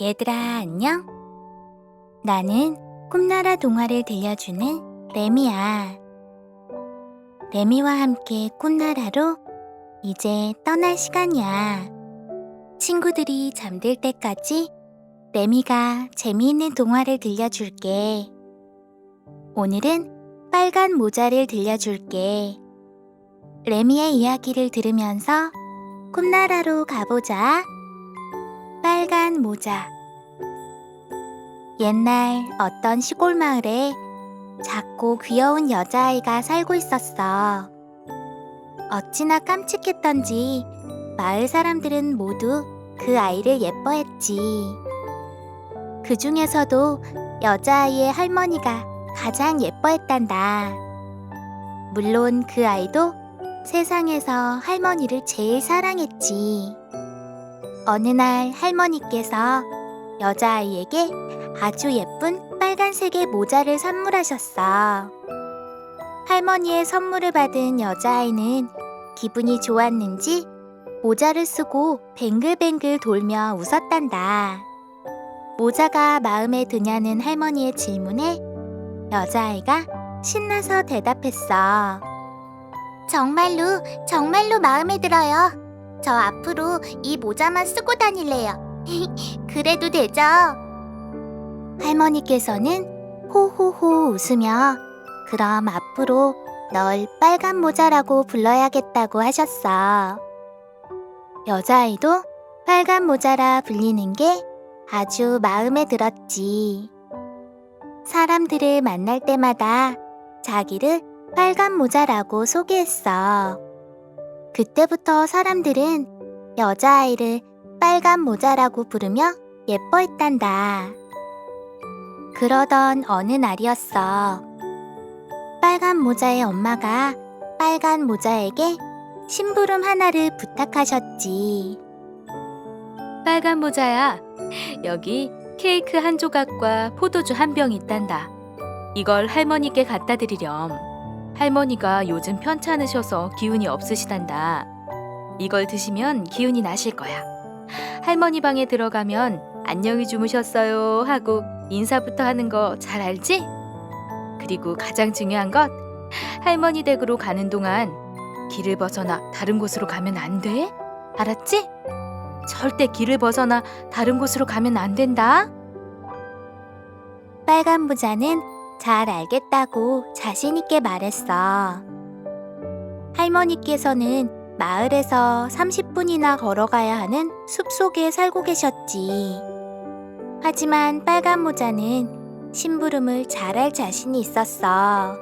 얘들아, 안녕? 나는 꿈나라 동화를 들려주는 레미야. 레미와 함께 꿈나라로 이제 떠날 시간이야. 친구들이 잠들 때까지 레미가 재미있는 동화를 들려줄게. 오늘은 빨간 모자를 들려줄게. 레미의 이야기를 들으면서 꿈나라로 가보자. 빨간 모자. 옛날 어떤 시골 마을에 작고 귀여운 여자아이가 살고 있었어. 어찌나 깜찍했던지 마을 사람들은 모두 그 아이를 예뻐했지. 그 중에서도 여자아이의 할머니가 가장 예뻐했단다. 물론 그 아이도 세상에서 할머니를 제일 사랑했지. 어느 날 할머니께서 여자아이에게 아주 예쁜 빨간색의 모자를 선물하셨어. 할머니의 선물을 받은 여자아이는 기분이 좋았는지 모자를 쓰고 뱅글뱅글 돌며 웃었단다. 모자가 마음에 드냐는 할머니의 질문에 여자아이가 신나서 대답했어. 정말로 마음에 들어요. 저 앞으로 이 모자만 쓰고 다닐래요. 그래도 되죠? 할머니께서는 호호호 웃으며 그럼 앞으로 널 빨간 모자라고 불러야겠다고 하셨어. 여자아이도 빨간 모자라 불리는 게 아주 마음에 들었지. 사람들을 만날 때마다 자기를 빨간 모자라고 소개했어. 그때부터 사람들은 여자아이를 빨간 모자라고 부르며 예뻐했단다. 그러던 어느 날이었어. 빨간 모자의 엄마가 빨간 모자에게 심부름 하나를 부탁하셨지. 빨간 모자야, 여기 케이크 한 조각과 포도주 한 병 있단다. 이걸 할머니께 갖다 드리렴. 할머니가 요즘 편찮으셔서 기운이 없으시단다. 이걸 드시면 기운이 나실 거야. 할머니 방에 들어가면 안녕히 주무셨어요 하고 인사부터 하는 거 잘 알지? 그리고 가장 중요한 것, 할머니 댁으로 가는 동안 길을 벗어나 다른 곳으로 가면 안 돼? 알았지? 절대 길을 벗어나 다른 곳으로 가면 안 된다. 빨간 모자는 잘 알겠다고 자신있게 말했어. 할머니께서는 마을에서 30분이나 걸어가야 하는 숲속에 살고 계셨지. 하지만 빨간 모자는 심부름을 잘할 자신이 있었어.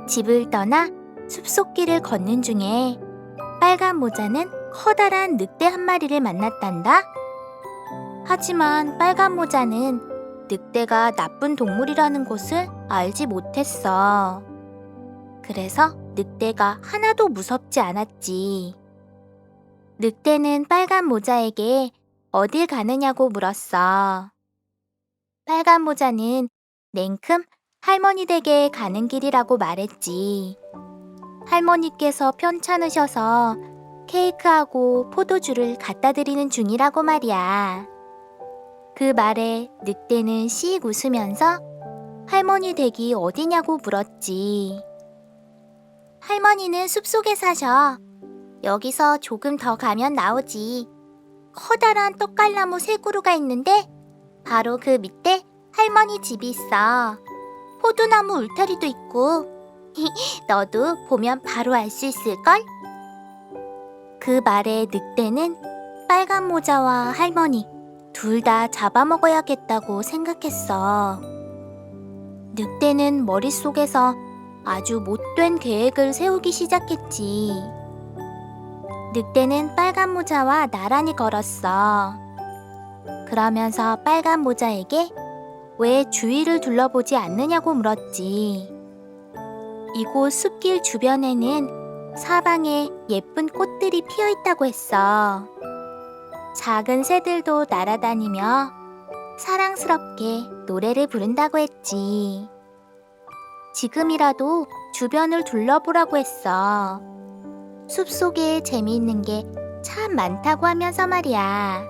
집을 떠나 숲속길을 걷는 중에 빨간 모자는 커다란 늑대 한 마리를 만났단다. 하지만 빨간 모자는 늑대가 나쁜 동물이라는 것을 알지 못했어. 그래서 늑대가 하나도 무섭지 않았지. 늑대는 빨간 모자에게 어딜 가느냐고 물었어. 빨간 모자는 냉큼 할머니 댁에 가는 길이라고 말했지. 할머니께서 편찮으셔서 케이크하고 포도주를 갖다 드리는 중이라고 말이야. 그 말에 늑대는 씩 웃으면서 할머니 댁이 어디냐고 물었지. 할머니는 숲속에 사셔. 여기서 조금 더 가면 나오지. 커다란 떡갈나무 세 그루가 있는데 바로 그 밑에 할머니 집이 있어. 포도나무 울타리도 있고 너도 보면 바로 알 수 있을걸? 그 말에 늑대는 빨간 모자와 할머니 둘 다 잡아먹어야겠다고 생각했어. 늑대는 머릿속에서 아주 못된 계획을 세우기 시작했지. 늑대는 빨간 모자와 나란히 걸었어. 그러면서 빨간 모자에게 왜 주위를 둘러보지 않느냐고 물었지. 이곳 숲길 주변에는 사방에 예쁜 꽃들이 피어 있다고 했어. 작은 새들도 날아다니며 사랑스럽게 노래를 부른다고 했지. 지금이라도 주변을 둘러보라고 했어. 숲속에 재미있는 게 참 많다고 하면서 말이야.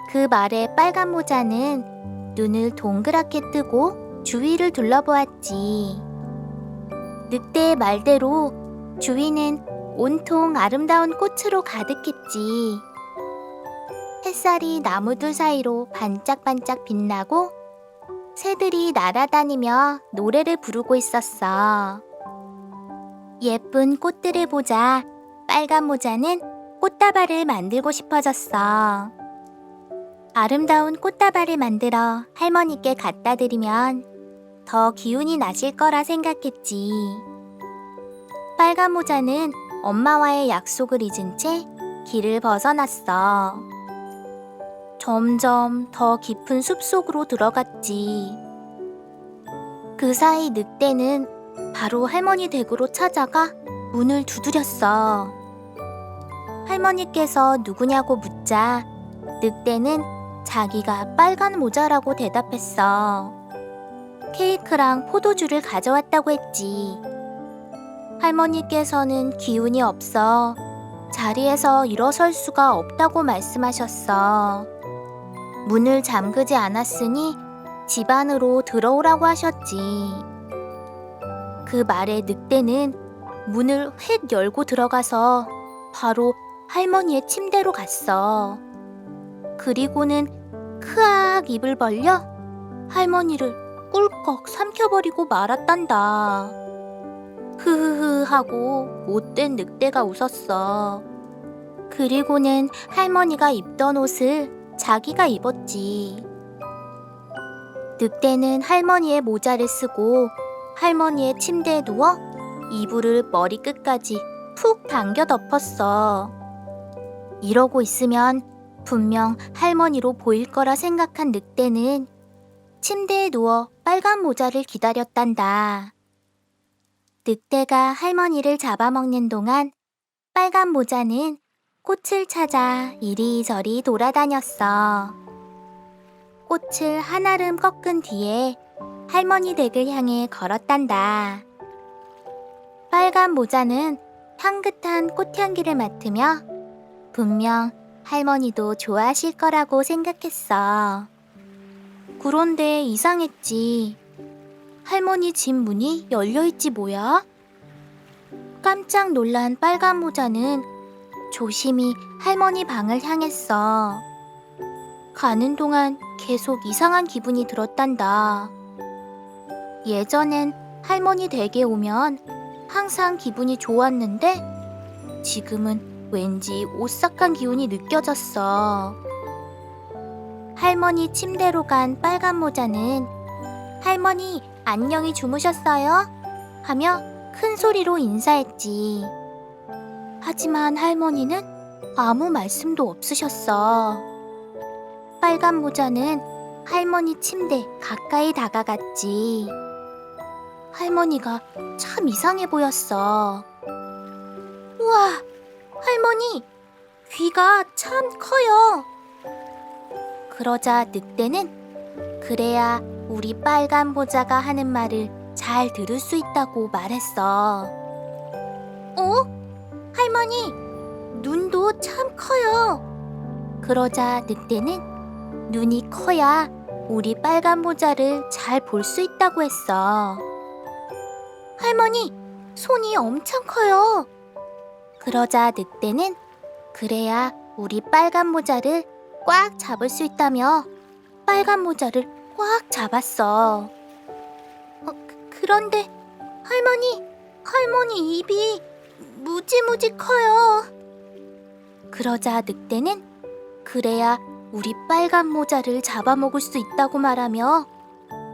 그 말에 빨간 모자는 눈을 동그랗게 뜨고 주위를 둘러보았지. 늑대의 말대로 주위는 온통 아름다운 꽃으로 가득했지. 햇살이 나무들 사이로 반짝반짝 빛나고 새들이 날아다니며 노래를 부르고 있었어. 예쁜 꽃들을 보자 빨간 모자는 꽃다발을 만들고 싶어졌어. 아름다운 꽃다발을 만들어 할머니께 갖다 드리면 더 기운이 나실 거라 생각했지. 빨간 모자는 엄마와의 약속을 잊은 채 길을 벗어났어. 점점 더 깊은 숲속으로 들어갔지. 그 사이 늑대는 바로 할머니 댁으로 찾아가 문을 두드렸어. 할머니께서 누구냐고 묻자 늑대는 자기가 빨간 모자라고 대답했어. 케이크랑 포도주를 가져왔다고 했지. 할머니께서는 기운이 없어 자리에서 일어설 수가 없다고 말씀하셨어. 문을 잠그지 않았으니 집 안으로 들어오라고 하셨지. 그 말에 늑대는 문을 휙 열고 들어가서 바로 할머니의 침대로 갔어. 그리고는 크악 입을 벌려 할머니를 꿀꺽 삼켜버리고 말았단다. 흐흐흐 하고 못된 늑대가 웃었어. 그리고는 할머니가 입던 옷을 자기가 입었지. 늑대는 할머니의 모자를 쓰고 할머니의 침대에 누워 이불을 머리끝까지 푹 당겨 덮었어. 이러고 있으면 분명 할머니로 보일 거라 생각한 늑대는 침대에 누워 빨간 모자를 기다렸단다. 늑대가 할머니를 잡아먹는 동안 빨간 모자는 꽃을 찾아 이리저리 돌아다녔어. 꽃을 한아름 꺾은 뒤에 할머니 댁을 향해 걸었단다. 빨간 모자는 향긋한 꽃향기를 맡으며 분명 할머니도 좋아하실 거라고 생각했어. 그런데 이상했지. 할머니 집 문이 열려있지 뭐야? 깜짝 놀란 빨간 모자는 조심히 할머니 방을 향했어. 가는 동안 계속 이상한 기분이 들었단다. 예전엔 할머니 댁에 오면 항상 기분이 좋았는데 지금은 왠지 오싹한 기운이 느껴졌어. 할머니 침대로 간 빨간 모자는 할머니 안녕히 주무셨어요? 하며 큰 소리로 인사했지. 하지만 할머니는 아무 말씀도 없으셨어. 빨간 모자는 할머니 침대 가까이 다가갔지. 할머니가 참 이상해 보였어. 우와, 할머니, 귀가 참 커요. 그러자 늑대는 그래야 우리 빨간 모자가 하는 말을 잘 들을 수 있다고 말했어. 할머니, 눈도 참 커요. 그러자 늑대는 눈이 커야 우리 빨간 모자를 잘 볼 수 있다고 했어. 할머니, 손이 엄청 커요. 그러자 늑대는 그래야 우리 빨간 모자를 꽉 잡을 수 있다며 빨간 모자를 꽉 잡았어. 그런데 할머니 입이 무지무지 커요. 그러자 늑대는 그래야 우리 빨간 모자를 잡아먹을 수 있다고 말하며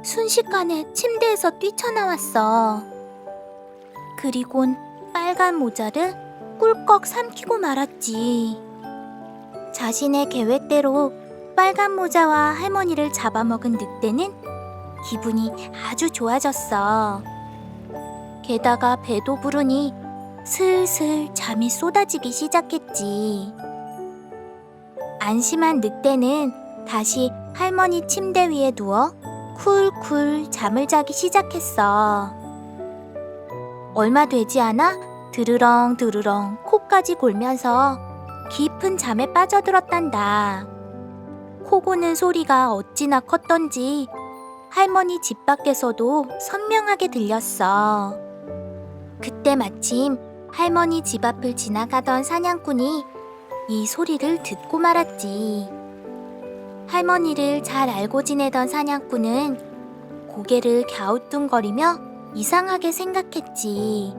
순식간에 침대에서 뛰쳐나왔어. 그리곤 빨간 모자를 꿀꺽 삼키고 말았지. 자신의 계획대로 빨간 모자와 할머니를 잡아먹은 늑대는 기분이 아주 좋아졌어. 게다가 배도 부르니 슬슬 잠이 쏟아지기 시작했지. 안심한 늑대는 다시 할머니 침대 위에 누워 쿨쿨 잠을 자기 시작했어. 얼마 되지 않아 드르렁 드르렁 코까지 골면서 깊은 잠에 빠져들었단다. 코 고는 소리가 어찌나 컸던지 할머니 집 밖에서도 선명하게 들렸어. 그때 마침 할머니 집 앞을 지나가던 사냥꾼이 이 소리를 듣고 말았지. 할머니를 잘 알고 지내던 사냥꾼은 고개를 갸우뚱거리며 이상하게 생각했지.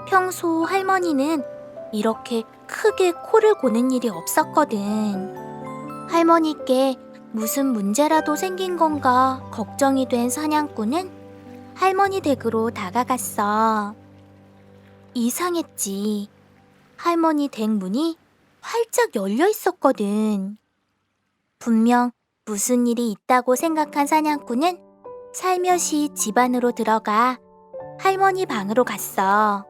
평소 할머니는 이렇게 크게 코를 고는 일이 없었거든. 할머니께 무슨 문제라도 생긴 건가 걱정이 된 사냥꾼은 할머니 댁으로 다가갔어. 이상했지. 할머니 댁 문이 활짝 열려 있었거든. 분명 무슨 일이 있다고 생각한 사냥꾼은 살며시 집 안으로 들어가 할머니 방으로 갔어.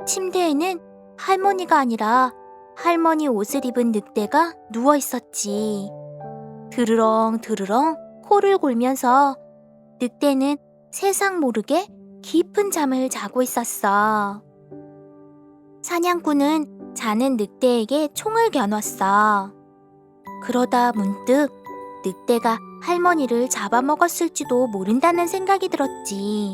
침대에는 할머니가 아니라 할머니 옷을 입은 늑대가 누워 있었지. 드르렁 드르렁 코를 골면서 늑대는 세상 모르게 깊은 잠을 자고 있었어. 사냥꾼은 자는 늑대에게 총을 겨눴어. 그러다 문득 늑대가 할머니를 잡아먹었을지도 모른다는 생각이 들었지.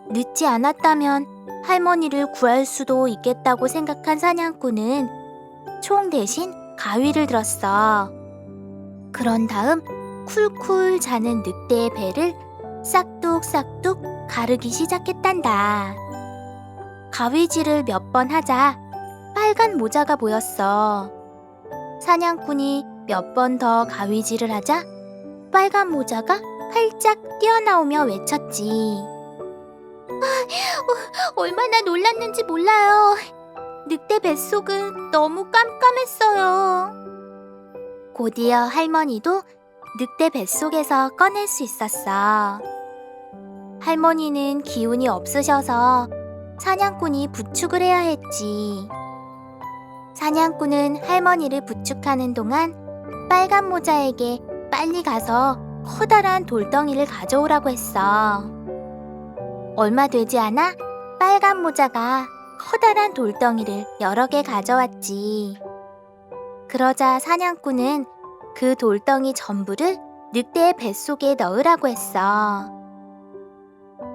늦지 않았다면 할머니를 구할 수도 있겠다고 생각한 사냥꾼은 총 대신 가위를 들었어. 그런 다음 쿨쿨 자는 늑대의 배를 싹둑싹둑 가르기 시작했단다. 가위질을 몇 번 하자 빨간 모자가 보였어. 사냥꾼이 몇 번 더 가위질을 하자 빨간 모자가 활짝 뛰어나오며 외쳤지. 얼마나 놀랐는지 몰라요. 늑대 뱃속은 너무 깜깜했어요. 곧이어 할머니도 늑대 뱃속에서 꺼낼 수 있었어. 할머니는 기운이 없으셔서 사냥꾼이 부축을 해야 했지. 사냥꾼은 할머니를 부축하는 동안 빨간 모자에게 빨리 가서 커다란 돌덩이를 가져오라고 했어. 얼마 되지 않아 빨간 모자가 커다란 돌덩이를 여러 개 가져왔지. 그러자 사냥꾼은 그 돌덩이 전부를 늑대의 뱃속에 넣으라고 했어.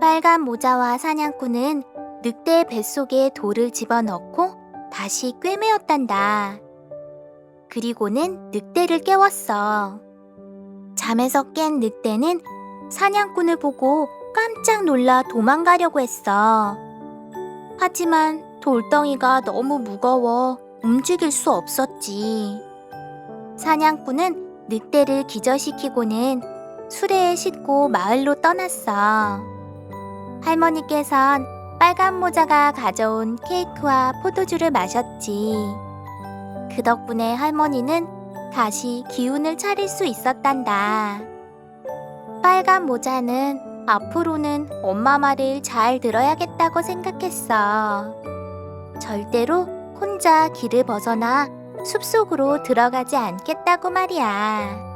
빨간 모자와 사냥꾼은 늑대의 뱃속에 돌을 집어넣고 다시 꿰매었단다. 그리고는 늑대를 깨웠어. 잠에서 깬 늑대는 사냥꾼을 보고 깜짝 놀라 도망가려고 했어. 하지만 돌덩이가 너무 무거워 움직일 수 없었지. 사냥꾼은 늑대를 기절시키고는 수레에 싣고 마을로 떠났어. 할머니께선 빨간 모자가 가져온 케이크와 포도주를 마셨지. 그 덕분에 할머니는 다시 기운을 차릴 수 있었단다. 빨간 모자는 앞으로는 엄마 말을 잘 들어야겠다고 생각했어. 절대로 혼자 길을 벗어나 숲속으로 들어가지 않겠다고 말이야.